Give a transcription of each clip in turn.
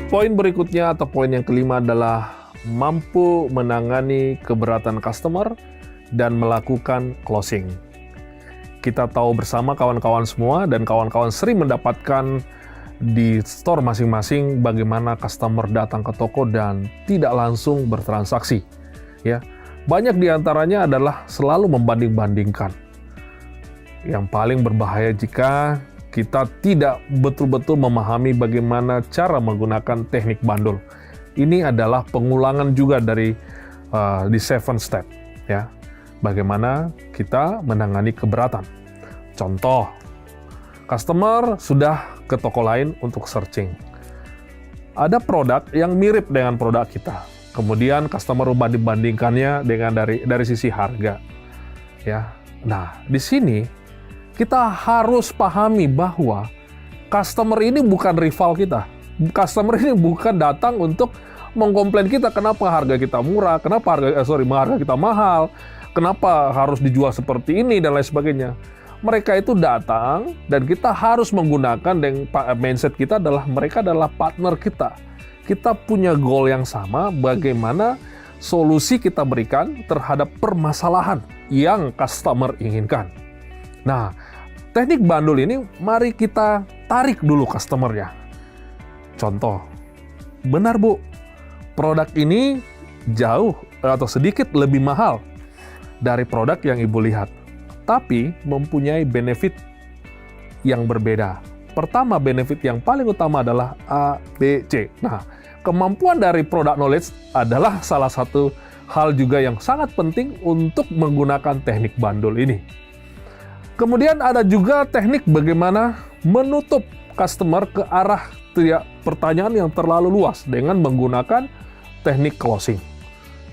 Poin berikutnya atau poin yang kelima adalah mampu menangani keberatan customer dan melakukan closing. Kita tahu bersama kawan-kawan semua dan kawan-kawan sering mendapatkan di store masing-masing bagaimana customer datang ke toko dan tidak langsung bertransaksi. Ya, banyak di antaranya adalah selalu membanding-bandingkan. Yang paling berbahaya jika kita tidak betul-betul memahami bagaimana cara menggunakan teknik bandul. Ini adalah pengulangan juga dari di 7 step, ya. Bagaimana kita menangani keberatan. Contoh, customer sudah ke toko lain untuk searching. Ada produk yang mirip dengan produk kita. Kemudian customer membanding-bandingkannya dengan dari sisi harga. Ya. Nah, di sini kita harus pahami bahwa customer ini bukan rival kita. Customer ini bukan datang untuk mengkomplain kita kenapa harga kita murah, kenapa harga kita mahal, kenapa harus dijual seperti ini dan lain sebagainya. Mereka itu datang dan kita harus menggunakan mindset kita adalah mereka adalah partner kita. Kita punya goal yang sama bagaimana solusi kita berikan terhadap permasalahan yang customer inginkan. Nah, teknik bandul ini mari kita tarik dulu customernya. Contoh, benar Bu, produk ini jauh atau sedikit lebih mahal dari produk yang Ibu lihat, tapi mempunyai benefit yang berbeda. Pertama, benefit yang paling utama adalah A, B, C. Nah, kemampuan dari product knowledge adalah salah satu hal juga yang sangat penting untuk menggunakan teknik bandul ini. Kemudian ada juga teknik bagaimana menutup customer ke arah pertanyaan yang terlalu luas dengan menggunakan teknik closing.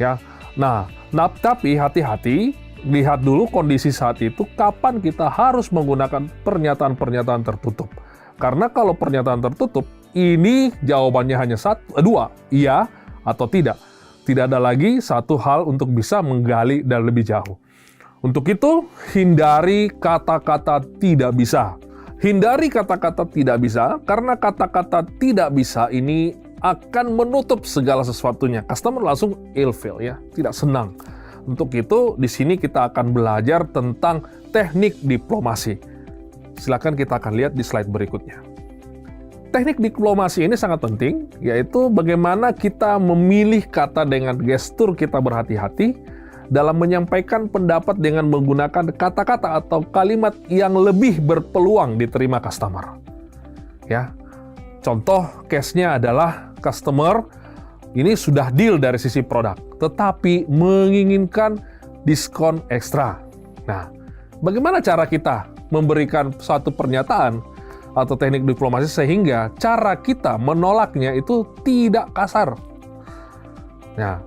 Ya. Nah, tapi hati-hati, lihat dulu kondisi saat itu kapan kita harus menggunakan pernyataan-pernyataan tertutup. Karena kalau pernyataan tertutup, ini jawabannya hanya dua, iya atau tidak. Tidak ada lagi satu hal untuk bisa menggali dan lebih jauh. Untuk itu, hindari kata-kata tidak bisa. Hindari kata-kata tidak bisa, karena kata-kata tidak bisa ini akan menutup segala sesuatunya. Customer langsung ilfeel, ya, tidak senang. Untuk itu, di sini kita akan belajar tentang teknik diplomasi. Silakan kita akan lihat di slide berikutnya. Teknik diplomasi ini sangat penting, yaitu bagaimana kita memilih kata dengan gestur kita berhati-hati dalam menyampaikan pendapat dengan menggunakan kata-kata atau kalimat yang lebih berpeluang diterima customer. Ya, contoh case-nya adalah customer ini sudah deal dari sisi produk, tetapi menginginkan diskon ekstra. Nah, bagaimana cara kita memberikan suatu pernyataan atau teknik diplomasi sehingga cara kita menolaknya itu tidak kasar? Nah,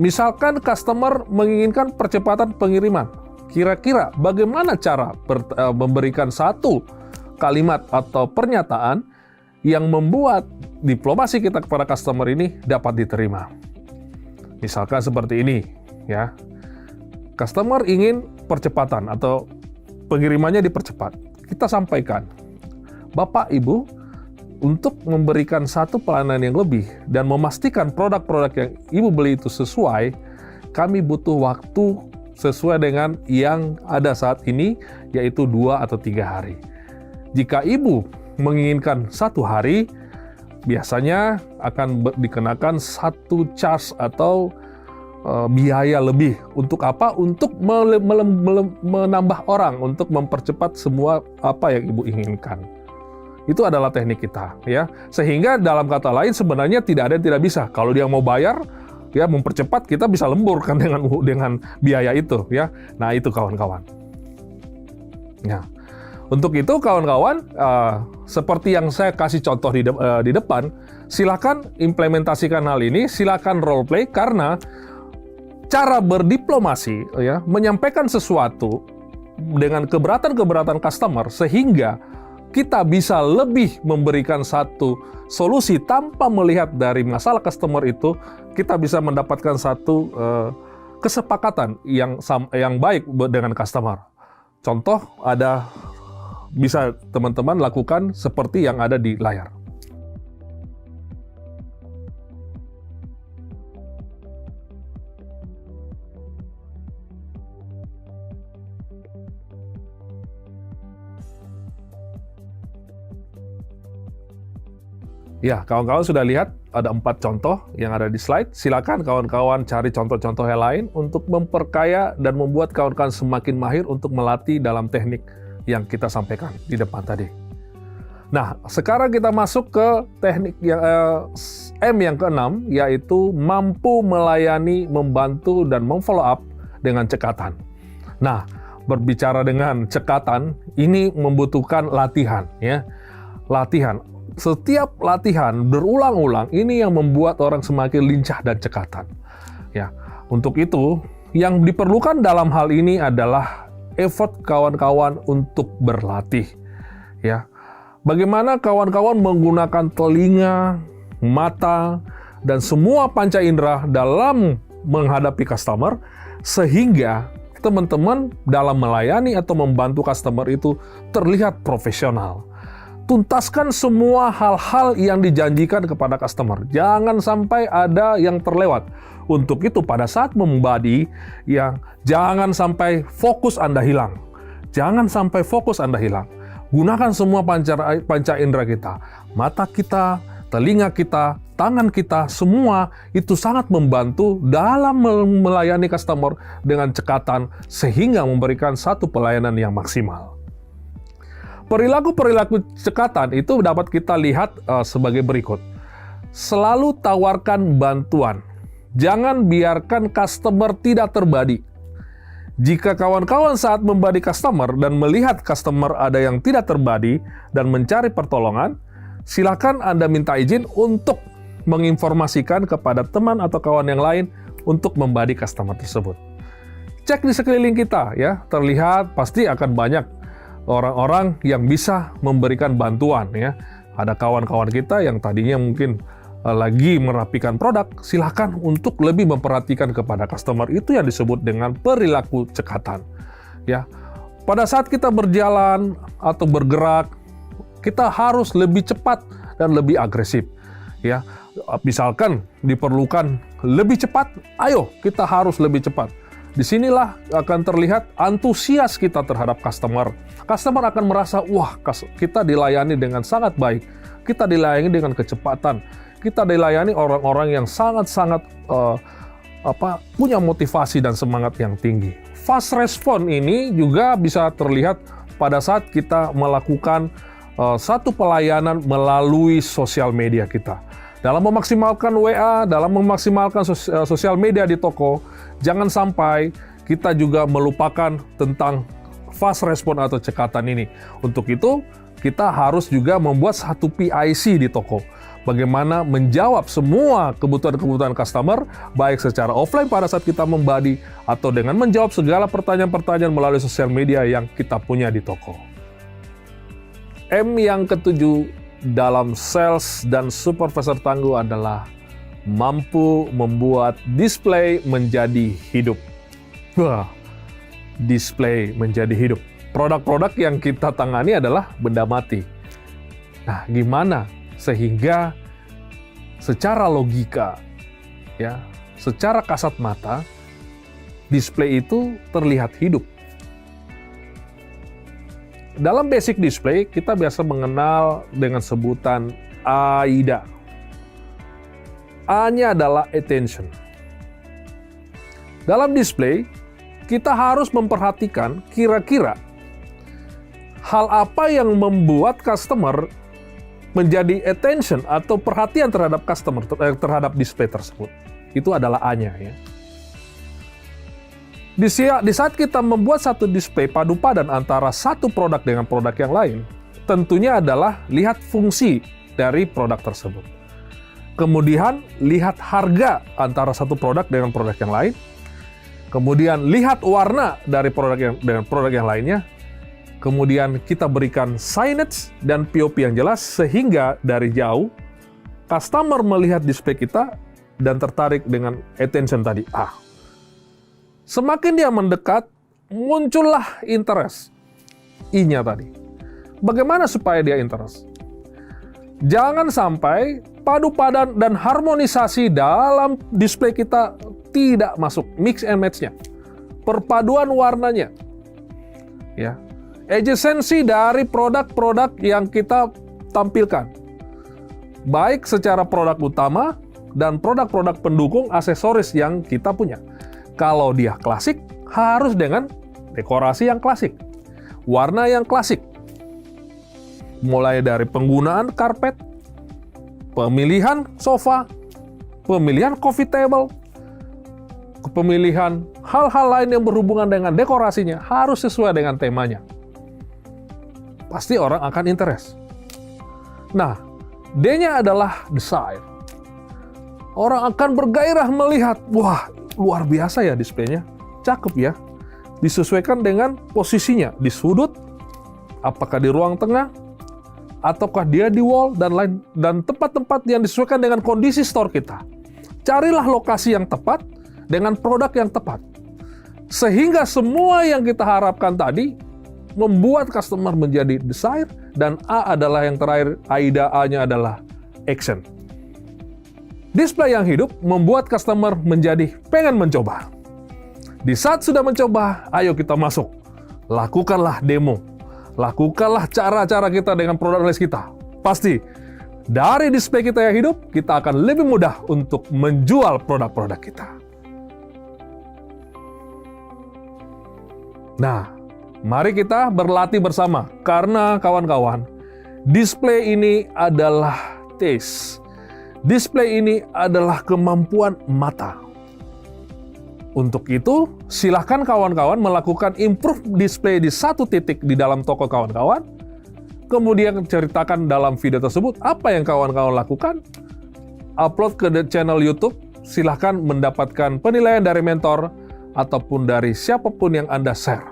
misalkan customer menginginkan percepatan pengiriman. Kira-kira bagaimana cara memberikan satu kalimat atau pernyataan yang membuat diplomasi kita kepada customer ini dapat diterima? Misalkan seperti ini, ya. Customer ingin percepatan atau pengirimannya dipercepat. Kita sampaikan, Bapak Ibu, untuk memberikan satu pelayanan yang lebih dan memastikan produk-produk yang Ibu beli itu sesuai, kami butuh waktu sesuai dengan yang ada saat ini, yaitu 2 atau 3 hari. Jika Ibu menginginkan 1 hari, biasanya akan dikenakan satu charge atau biaya lebih. Untuk apa? Untuk menambah orang, untuk mempercepat semua apa yang Ibu inginkan. Itu adalah teknik kita, ya. Sehingga dalam kata lain sebenarnya tidak ada yang tidak bisa. Kalau dia mau bayar, ya mempercepat, kita bisa lemburkan dengan biaya itu, ya. Nah, itu kawan-kawan. Nah, untuk itu kawan-kawan, seperti yang saya kasih contoh di depan, silakan implementasikan hal ini, silakan role play, karena cara berdiplomasi, ya, menyampaikan sesuatu dengan keberatan-keberatan customer sehingga kita bisa lebih memberikan satu solusi tanpa melihat dari masalah customer itu, kita bisa mendapatkan satu kesepakatan yang baik dengan customer. Contoh, bisa teman-teman lakukan seperti yang ada di layar. Ya, kawan-kawan sudah lihat ada 4 contoh yang ada di slide. Silakan kawan-kawan cari contoh-contoh yang lain untuk memperkaya dan membuat kawan-kawan semakin mahir untuk melatih dalam teknik yang kita sampaikan di depan tadi. Nah, sekarang kita masuk ke teknik yang M yang ke-6, yaitu mampu melayani, membantu, dan memfollow up dengan cekatan. Nah, berbicara dengan cekatan, ini membutuhkan latihan, ya. Latihan. Setiap latihan berulang-ulang ini yang membuat orang semakin lincah dan cekatan. Ya, untuk itu yang diperlukan dalam hal ini adalah effort kawan-kawan untuk berlatih. Ya, bagaimana kawan-kawan menggunakan telinga, mata, dan semua panca indera dalam menghadapi customer sehingga teman-teman dalam melayani atau membantu customer itu terlihat profesional. Tuntaskan semua hal-hal yang dijanjikan kepada customer. Jangan sampai ada yang terlewat. Untuk itu pada saat membody, jangan sampai fokus Anda hilang. Jangan sampai fokus Anda hilang. Gunakan semua panca indera kita. Mata kita, telinga kita, tangan kita, semua itu sangat membantu dalam melayani customer dengan cekatan sehingga memberikan satu pelayanan yang maksimal. Perilaku-perilaku cekatan itu dapat kita lihat sebagai berikut. Selalu tawarkan bantuan. Jangan biarkan customer tidak terbadi. Jika kawan-kawan saat membadi customer dan melihat customer ada yang tidak terbadi dan mencari pertolongan, silakan Anda minta izin untuk menginformasikan kepada teman atau kawan yang lain untuk membadi customer tersebut. Cek di sekeliling kita, ya, terlihat pasti akan banyak orang-orang yang bisa memberikan bantuan, ya. Ada kawan-kawan kita yang tadinya mungkin lagi merapikan produk, silakan untuk lebih memperhatikan kepada customer. Itu yang disebut dengan perilaku cekatan. Ya, pada saat kita berjalan atau bergerak, kita harus lebih cepat dan lebih agresif. Ya, misalkan diperlukan lebih cepat, ayo kita harus lebih cepat. Disinilah akan terlihat antusias kita terhadap customer. Customer akan merasa, wah, kita dilayani dengan sangat baik. Kita dilayani dengan kecepatan. Kita dilayani orang-orang yang sangat-sangat punya motivasi dan semangat yang tinggi. Fast response ini juga bisa terlihat pada saat kita melakukan satu pelayanan melalui sosial media kita. Dalam memaksimalkan WA, dalam memaksimalkan sosial media di toko, jangan sampai kita juga melupakan tentang fast response atau cekatan ini. Untuk itu, kita harus juga membuat satu PIC di toko. Bagaimana menjawab semua kebutuhan-kebutuhan customer, baik secara offline pada saat kita membadi, atau dengan menjawab segala pertanyaan-pertanyaan melalui sosial media yang kita punya di toko. M yang ke-7 dalam sales dan supervisor tangguh adalah mampu membuat display menjadi hidup. Wah, display menjadi hidup. Produk-produk yang kita tangani adalah benda mati. Nah, gimana sehingga secara logika, ya, secara kasat mata, display itu terlihat hidup. Dalam basic display, kita biasa mengenal dengan sebutan AIDA. A-nya adalah attention. Dalam display, kita harus memperhatikan kira-kira hal apa yang membuat customer menjadi attention atau perhatian terhadap customer, terhadap display tersebut. Itu adalah A-nya, ya. Di saat kita membuat satu display padu padan antara satu produk dengan produk yang lain, tentunya adalah lihat fungsi dari produk tersebut. Kemudian lihat harga antara satu produk dengan produk yang lain. Kemudian lihat warna dari produk dengan produk yang lainnya. Kemudian kita berikan signage dan POP yang jelas sehingga dari jauh customer melihat display kita dan tertarik dengan attention tadi. Semakin dia mendekat, muncullah interest. I-nya tadi. Bagaimana supaya dia interest? Jangan sampai padu padan dan harmonisasi dalam display kita tidak masuk, mix and match-nya. Perpaduan warnanya. Ya. Adjacency dari produk-produk yang kita tampilkan. baik secara produk utama dan produk-produk pendukung aksesoris yang kita punya. Kalau dia klasik, harus dengan dekorasi yang klasik, warna yang klasik. Mulai dari penggunaan karpet, pemilihan sofa, pemilihan coffee table, pemilihan hal-hal lain yang berhubungan dengan dekorasinya harus sesuai dengan temanya. Pasti orang akan interest. Nah, D-nya adalah desire. Orang akan bergairah melihat, wah, luar biasa ya displaynya, cakep ya. Disesuaikan dengan posisinya, di sudut, apakah di ruang tengah, ataukah dia di wall, dan lain, dan tempat-tempat yang disesuaikan dengan kondisi store kita. Carilah lokasi yang tepat dengan produk yang tepat. Sehingga semua yang kita harapkan tadi membuat customer menjadi desire, dan A adalah yang terakhir, AIDA A-nya adalah action. Display yang hidup membuat customer menjadi pengen mencoba. Di saat sudah mencoba, ayo kita masuk. Lakukanlah demo. Lakukanlah cara-cara kita dengan produk list kita. Pasti, dari display kita yang hidup, kita akan lebih mudah untuk menjual produk-produk kita. Nah, mari kita berlatih bersama. Karena kawan-kawan, display ini adalah taste. Display ini adalah kemampuan mata. Untuk itu, silahkan kawan-kawan melakukan improve display di satu titik di dalam toko kawan-kawan. Kemudian ceritakan dalam video tersebut apa yang kawan-kawan lakukan. Upload ke channel YouTube. Silahkan mendapatkan penilaian dari mentor ataupun dari siapapun yang Anda share.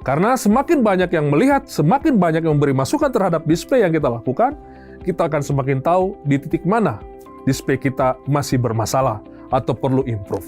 Karena semakin banyak yang melihat, semakin banyak yang memberi masukan terhadap display yang kita lakukan, kita akan semakin tahu di titik mana display kita masih bermasalah atau perlu improve.